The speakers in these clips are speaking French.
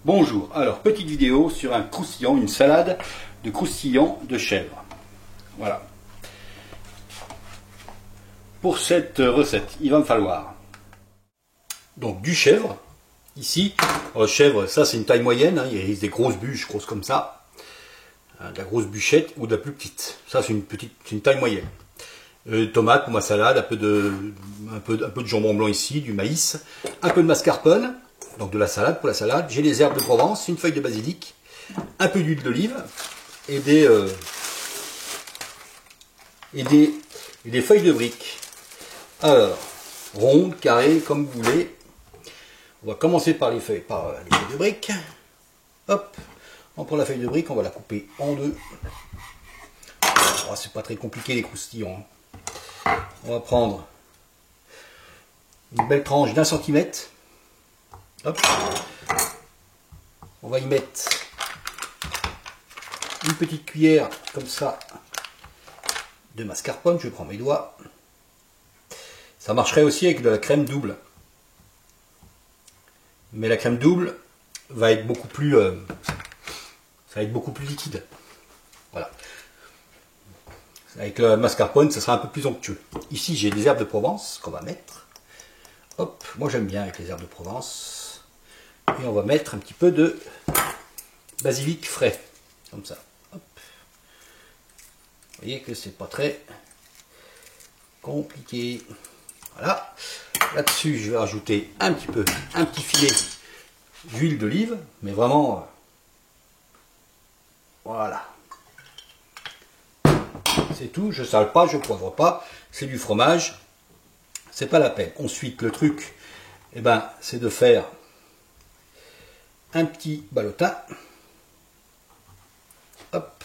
Bonjour, alors petite vidéo sur un croustillant, une salade de croustillant de chèvre. Voilà. Pour cette recette, il va me falloir donc du chèvre, ici. Chèvre, ça c'est une taille moyenne, hein, il y a des grosses bûches, grosses comme ça, de la grosse bûchette ou de la plus petite. Ça c'est une taille moyenne. Tomates pour ma salade, un peu de jambon blanc ici, du maïs, un peu de mascarpone. Donc de la salade pour la salade. J'ai des herbes de Provence, une feuille de basilic, un peu d'huile d'olive et des feuilles de briques. Alors, rondes, carrées, comme vous voulez. On va commencer par les feuilles de briques. Hop, on prend la feuille de brique, on va la couper en deux. Oh, c'est pas très compliqué les croustillants. On va prendre une belle tranche d'1 centimètre. Hop. On va y mettre une petite cuillère comme ça de mascarpone. Je prends mes doigts. Ça marcherait aussi avec de la crème double, mais la crème double va être beaucoup plus liquide. Voilà. Avec le mascarpone, ça sera un peu plus onctueux. Ici, j'ai des herbes de Provence qu'on va mettre. Hop, moi j'aime bien avec les herbes de Provence. Et on va mettre un petit peu de basilic frais, comme ça. Hop. Vous voyez que c'est pas très compliqué. Voilà. Là-dessus, je vais rajouter un petit filet d'huile d'olive, mais vraiment, voilà. C'est tout. Je sale pas, je poivre pas. C'est du fromage. C'est pas la peine. Ensuite, le truc, eh ben, c'est de faire un petit ballotin. Hop.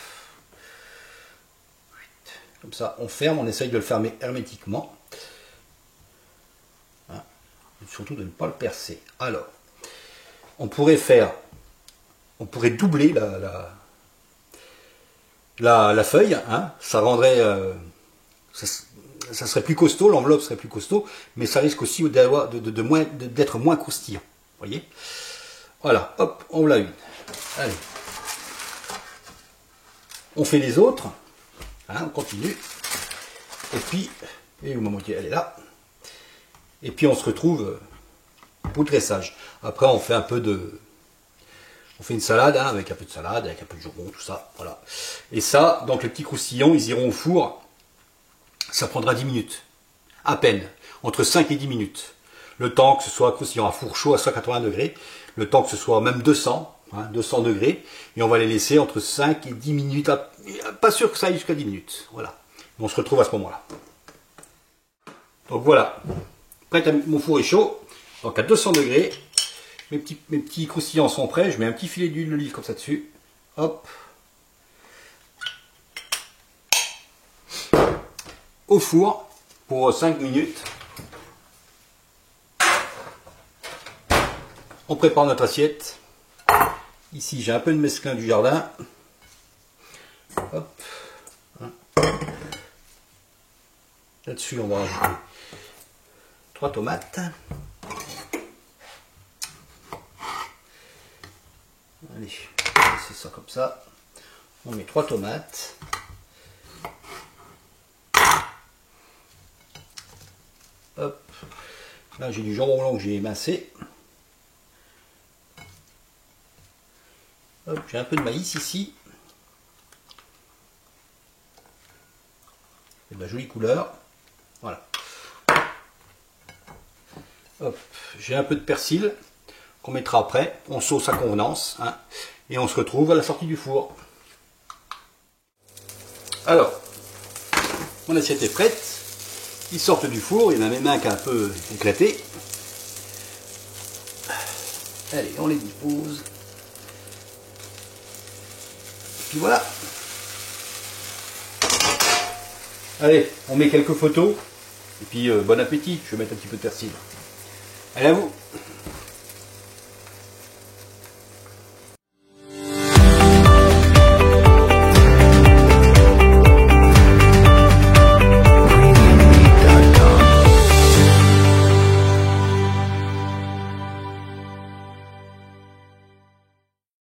Comme ça, on ferme, on essaye de le fermer hermétiquement. Hein. Surtout de ne pas le percer. Alors, on pourrait doubler la feuille. Hein. Ça rendrait, ça serait plus costaud, l'enveloppe serait plus costaud, mais ça risque aussi d'être moins croustillant. Vous voyez? Voilà, hop, on l'a une. Allez. On fait les autres. Hein, on continue. Et puis, elle est là. Et puis on se retrouve pour le dressage. Après, on fait une salade, hein, avec un peu de salade, avec un peu de jambon, tout ça. Voilà. Et ça, donc les petits croustillons, ils iront au four. Ça prendra 10 minutes. À peine. Entre 5 et 10 minutes. Le temps que ce soit croustillant à four chaud à 180 degrés. Le temps que ce soit même 200 degrés. Et on va les laisser entre 5 et 10 minutes. Pas sûr que ça aille jusqu'à 10 minutes. Voilà. On se retrouve à ce moment-là. Donc voilà. Mon four est chaud. Donc à 200 degrés. Mes petits croustillants sont prêts. Je mets un petit filet d'huile d'olive comme ça dessus. Hop. Au four pour 5 minutes. On prépare notre assiette. Ici, j'ai un peu de mesclun du jardin. Hop. Là-dessus, on va rajouter 3 tomates. Allez, c'est ça comme ça. On met 3 tomates. Hop. Là, j'ai du jambon blanc que j'ai émincé. Hop, j'ai un peu de maïs ici. C'est de la jolie couleur. Voilà. Hop, j'ai un peu de persil qu'on mettra après. On sauce à convenance. Hein, et on se retrouve à la sortie du four. Alors, mon assiette est prête. Ils sortent du four. Il y en a mes mains qui ont un peu éclaté. Allez, on les dispose. Et voilà. Allez, on met quelques photos. Et puis bon appétit. Je vais mettre un petit peu de persil. Allez, à vous.